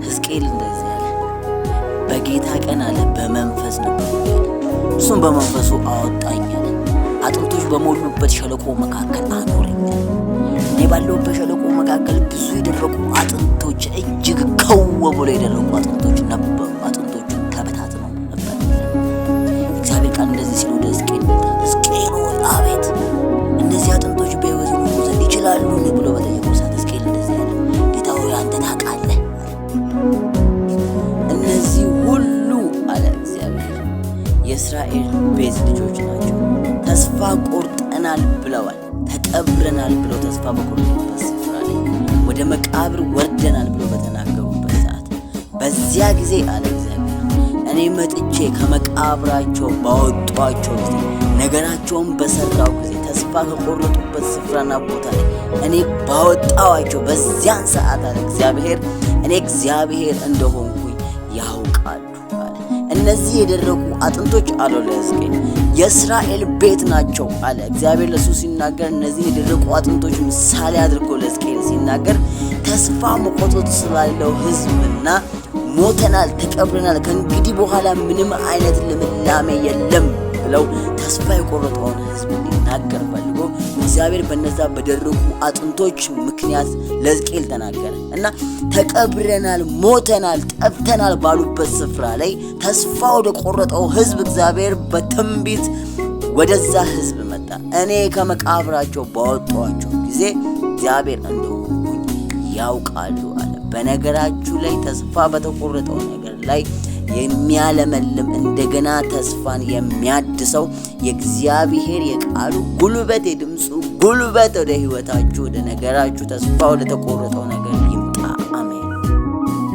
ሕዝቅኤል እንደዚህ አለ፣ በጌታ ቀን አለ በመንፈስ ነበር፣ እሱም በመንፈሱ አወጣኝ አለ፣ አጥንቶች በሞሉበት ሸለቆ መካከል አኖረኝ። እኔ ባለሁበት ሸለቆ መካከል ብዙ የደረቁ አጥንቶች፣ እጅግ ከው ብሎ የደረቁ አጥንቶች ነበሩ። አጥንቶቹ ተበታትነው ነበር። እግዚአብሔር ቃል እንደዚህ ሲል ወደ ሕዝቅኤል መጣ። ሕዝቅኤል ሆይ አቤት፣ እነዚህ አጥንቶች በሕይወት ይኖሩ ዘንድ ይችላሉን ብሎ በጠየቀው ሰዓት ሕዝቅኤል እንደዚህ ያለ፣ ጌታ ሆይ አንተ ታውቃለህ። እነዚህ ሁሉ አለ እግዚአብሔር የእስራኤል ቤት ልጆች ናቸው። ተስፋ ቆርጠናል ብለዋል፣ ተቀብረናል ብለው ተስፋ በቆረጡበት ስፍራ ላይ ወደ መቃብር ወርደናል ብለው በተናገሩበት ሰዓት በዚያ ጊዜ አለ እግዚአብሔር እኔ መጥቼ ከመቃብራቸው ባወጧቸው ጊዜ ነገራቸውን በሰራው ጊዜ ተስፋ ከቆረጡበት ስፍራና ቦታ ላይ እኔ ባወጣዋቸው በዚያን ሰዓት አለ እግዚአብሔር እኔ እግዚአብሔር እንደሆንኩኝ ያውቃሉ አለ። እነዚህ የደረቁ አጥንቶች አለ ለሕዝቅኤል የእስራኤል ቤት ናቸው አለ እግዚአብሔር ለሱ ሲናገር። እነዚህ የደረቁ አጥንቶች ምሳሌ አድርጎ ለሕዝቅኤል ሲናገር ተስፋ መቆረጥ ስላለው ሕዝብና ሞተናል፣ ተቀብረናል፣ ከእንግዲህ በኋላ ምንም አይነት ልምላሜ የለም ብለው ተስፋ የቆረጠውን ሕዝብ ሊናገር ፈልጎ እግዚአብሔር በነዛ በደረቁ አጥንቶች ምክንያት ለሕዝቅኤል ተናገረ እና ተቀብረናል፣ ሞተናል፣ ጠፍተናል ባሉበት ስፍራ ላይ ተስፋ ወደ ቆረጠው ሕዝብ እግዚአብሔር በትንቢት ወደዛ ሕዝብ መጣ። እኔ ከመቃብራቸው ባወጣኋቸው ጊዜ እግዚአብሔር እንደሆንኩኝ ያውቃሉ አለ። በነገራችሁ ላይ ተስፋ በተቆረጠው ነገር ላይ የሚያለመልም እንደገና ተስፋን የሚያድሰው የእግዚአብሔር የቃሉ ጉልበት፣ የድምፁ ጉልበት ወደ ሕይወታችሁ ወደ ነገራችሁ ተስፋ ወደ ተቆረጠው ነገር